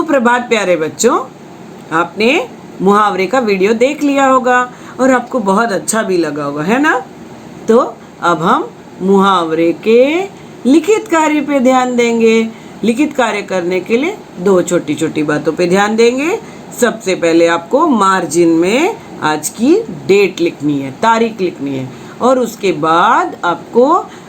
सुप्रभात प्यारे बच्चों, आपने मुहावरे का वीडियो देख लिया होगा और आपको बहुत अच्छा भी लगा होगा, है ना। तो अब हम मुहावरे के लिखित कार्य पे ध्यान देंगे। लिखित कार्य करने के लिए दो छोटी छोटी बातों पे ध्यान देंगे। सबसे पहले आपको मार्जिन में आज की डेट लिखनी है, तारीख लिखनी है, और उसके बाद आपको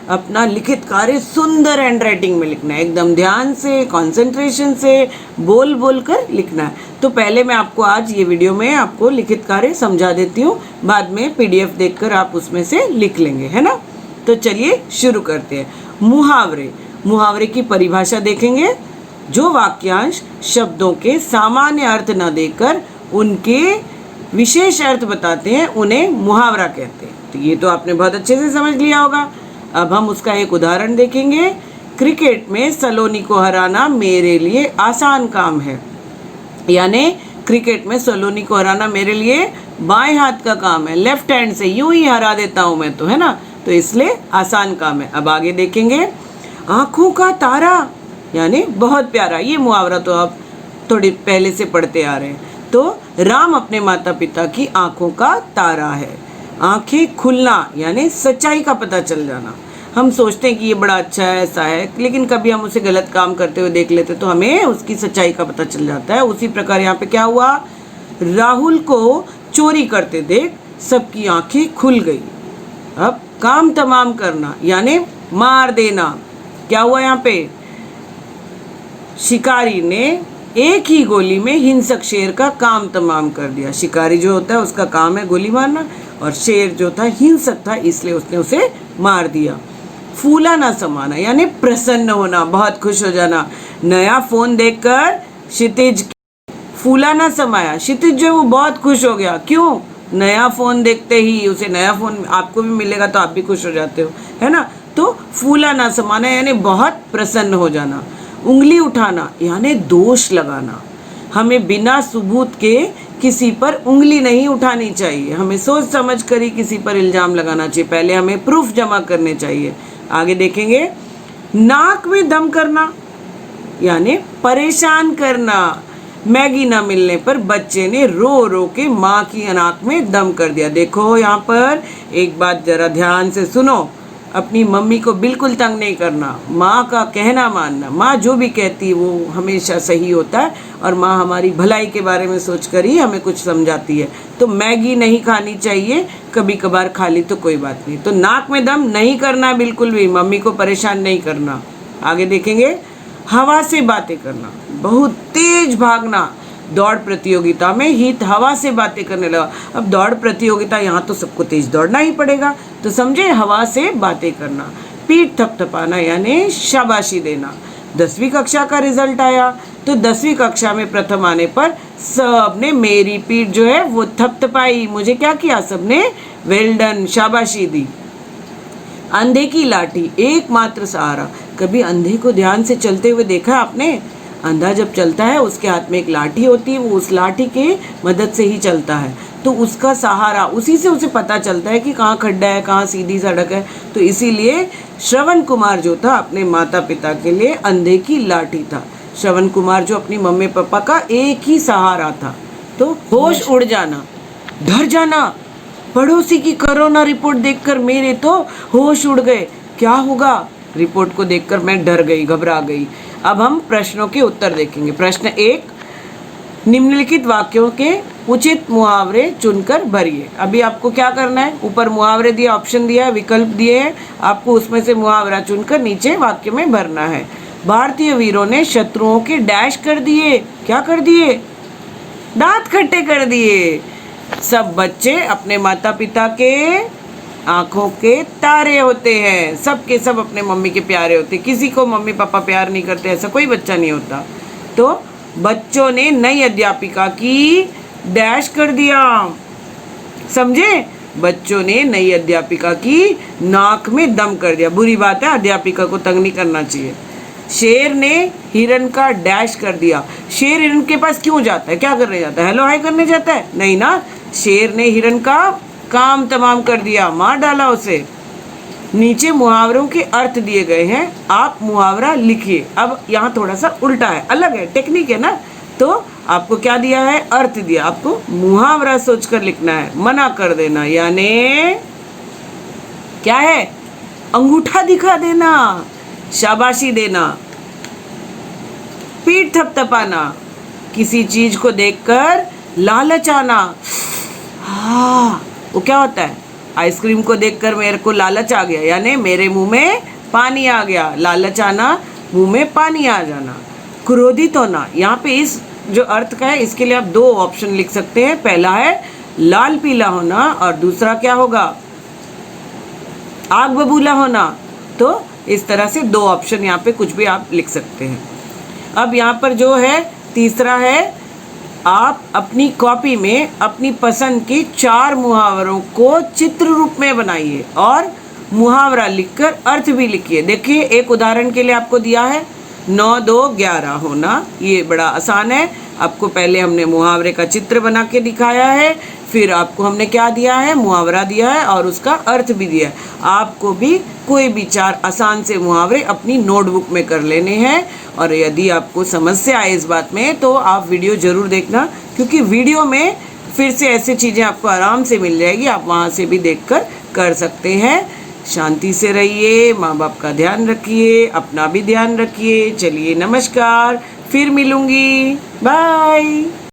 अपना लिखित कार्य सुंदर हैंड राइटिंग में लिखना है, एकदम ध्यान से, कंसंट्रेशन से, बोल बोल कर लिखना है। तो पहले मैं आपको आज ये वीडियो में आपको लिखित कार्य समझा देती हूँ, बाद में पीडीएफ देखकर आप उसमें से लिख लेंगे, है ना। तो चलिए शुरू करते हैं। मुहावरे, मुहावरे की परिभाषा देखेंगे। जो वाक्यांश शब्दों के सामान्य अर्थ न देकर उनके विशेष अर्थ बताते हैं उन्हें मुहावरा कहते हैं। तो ये तो आपने बहुत अच्छे से समझ लिया होगा। अब हम उसका एक उदाहरण देखेंगे। क्रिकेट में सलोनी को हराना मेरे लिए आसान काम है। यानी क्रिकेट में सलोनी को हराना मेरे लिए बाएं हाथ का काम है, लेफ्ट हैंड से यूं ही हरा देता हूं मैं तो, है ना। तो इसलिए आसान काम है। अब आगे देखेंगे। आंखों का तारा, यानी बहुत प्यारा। ये मुहावरा तो आप थोड़ी पहले से पढ़ते आ रहे हैं। तो राम अपने माता पिता की आंखों का तारा है। आंखें खुलना यानी सच्चाई का पता चल जाना। हम सोचते हैं कि ये बड़ा अच्छा है, ऐसा है, लेकिन कभी हम उसे गलत काम करते हुए देख लेते तो हमें उसकी सच्चाई का पता चल जाता है। उसी प्रकार यहाँ पे क्या हुआ, राहुल को चोरी करते देख सबकी आंखें खुल गई। अब काम तमाम करना यानी मार देना। क्या हुआ यहाँ पे, शिकारी ने एक ही गोली में हिंसक शेर का काम तमाम कर दिया। शिकारी जो होता है उसका काम है गोली मारना, और शेर जो था हिंसक था, इसलिए उसने उसे मार दिया। फूला ना समाना यानी प्रसन्न होना, बहुत खुश हो जाना। नया फोन देखकर क्षितिज फूला ना समाया, क्षितिज जो है वो बहुत खुश हो गया। क्यों, नया फोन देखते ही उसे नया फोन आपको भी मिलेगा तो आप भी खुश हो जाते हो, है ना। तो फूला ना समाना यानी बहुत प्रसन्न हो जाना। उंगली उठाना यानी दोष लगाना। हमें बिना सबूत के किसी पर उंगली नहीं उठानी चाहिए। हमें सोच समझ कर ही किसी पर इल्जाम लगाना चाहिए। पहले हमें प्रूफ जमा करने चाहिए। आगे देखेंगे। नाक में दम करना यानी परेशान करना। मैगी ना मिलने पर बच्चे ने रो रो के माँ की नाक में दम कर दिया। देखो यहाँ पर एक बात जरा ध्यान से सुनो। अपनी मम्मी को बिल्कुल तंग नहीं करना, माँ का कहना मानना। माँ जो भी कहती है वो हमेशा सही होता है, और माँ हमारी भलाई के बारे में सोचकर ही हमें कुछ समझाती है। तो मैगी नहीं खानी चाहिए, कभी कभार खा ली तो कोई बात नहीं। तो नाक में दम नहीं करना बिल्कुल भी, मम्मी को परेशान नहीं करना। आगे देखेंगे। हवा से बातें करना, बहुत तेज भागना। दौड़ प्रतियोगिता में हित हवा से बातें करने लगा। अब दौड़ प्रतियोगिता, यहाँ तो सबको तेज दौड़ना ही पड़ेगा, तो समझे, हवा से बातें करना। पीठ थपथपाना यानी शाबाशी देना। 10वीं कक्षा का रिजल्ट आया तो 10वीं कक्षा में प्रथम आने पर सबने मेरी पीठ जो है वो थपथपाई। मुझे क्या किया, सबने वेल डन, शाबाशी दी। अंधे की लाठी एकमात्र सहारा। कभी अंधे को ध्यान से चलते हुए देखा आपने? अंधा जब चलता है उसके हाथ में एक लाठी होती है, वो उस लाठी के मदद से ही चलता है। तो उसका सहारा, उसी से उसे पता चलता है कि कहाँ खड्डा है, कहाँ सीधी सड़क है। तो इसीलिए श्रवण कुमार जो था अपने माता पिता के लिए अंधे की लाठी था। श्रवण कुमार जो अपनी मम्मी पापा का एक ही सहारा था। तो होश उड़ जाना, डर जाना। पड़ोसी की कोरोना रिपोर्ट देखकर मेरे तो होश उड़ गए। क्या होगा, रिपोर्ट को देखकर मैं डर गई, घबरा गई। अब हम प्रश्नों के उत्तर देखेंगे। प्रश्न 1, निम्नलिखित वाक्यों के उचित मुहावरे चुनकर भरिए। अभी आपको क्या करना है, ऊपर मुहावरे दिया, ऑप्शन दिया है, विकल्प दिए हैं, आपको उसमें से मुहावरा चुनकर नीचे वाक्य में भरना है। भारतीय वीरों ने शत्रुओं के डैश कर दिए। क्या कर दिए, दांत खट्टे कर दिए। सब बच्चे अपने माता पिता के आंखों के तारे होते हैं। सब के सब अपने मम्मी के प्यारे होते हैं। किसी को मम्मी पापा प्यार नहीं करते ऐसा कोई बच्चा नहीं होता। तो बच्चों ने नई अध्यापिका की डैश कर दिया। समझे, बच्चों ने नई अध्यापिका की नाक में दम कर दिया। बुरी बात है, अध्यापिका को तंग नहीं करना चाहिए। शेर ने हिरन का डैश कर दिया। शेर हिरन के पास क्यों जाता है, क्या करने जाता है, हेलो हाय करने जाता है? नहीं ना, शेर ने हिरन का काम तमाम कर दिया, मार डाला उसे। नीचे मुहावरों के अर्थ दिए गए हैं, आप मुहावरा लिखिए। अब यहाँ थोड़ा सा उल्टा है, अलग है, टेक्निक है ना। तो आपको क्या दिया है, अर्थ दिया, आपको मुहावरा सोचकर लिखना है, मना कर देना यानी क्या है, अंगूठा दिखा देना, शाबाशी देना, पीठ थपथपाना, किसी चीज को देखकर लालच आना। हाँ, वो क्या होता है, आइसक्रीम को देखकर मेरे को लालच आ गया यानी मेरे मुंह में पानी आ गया, लालच आना, मुंह में पानी आ जाना। क्रोधित होना, यहाँ पे इस जो अर्थ का है इसके लिए आप दो ऑप्शन लिख सकते हैं, पहला है लाल पीला होना और दूसरा क्या होगा, आग बबूला होना। तो इस तरह से दो ऑप्शन यहाँ पे कुछ भी आप लिख सकते हैं। अब यहाँ पर जो है तीसरा है, आप अपनी कॉपी में अपनी पसंद के 4 मुहावरों को चित्र रूप में बनाइए और मुहावरा लिखकर अर्थ भी लिखिए। देखिए एक उदाहरण के लिए आपको दिया है 9 2 11 होना, ये बड़ा आसान है। आपको पहले हमने मुहावरे का चित्र बना के दिखाया है, फिर आपको हमने क्या दिया है, मुहावरा दिया है और उसका अर्थ भी दिया है। आपको भी कोई भी 4 आसान से मुहावरे अपनी नोटबुक में कर लेने हैं। और यदि आपको समस्या आए इस बात में तो आप वीडियो ज़रूर देखना, क्योंकि वीडियो में फिर से ऐसी चीज़ें आपको आराम से मिल जाएगी, आप वहाँ से भी देखकर कर सकते हैं। शांति से रहिए, माँ बाप का ध्यान रखिए, अपना भी ध्यान रखिए। चलिए नमस्कार, फिर मिलूँगी, बाय।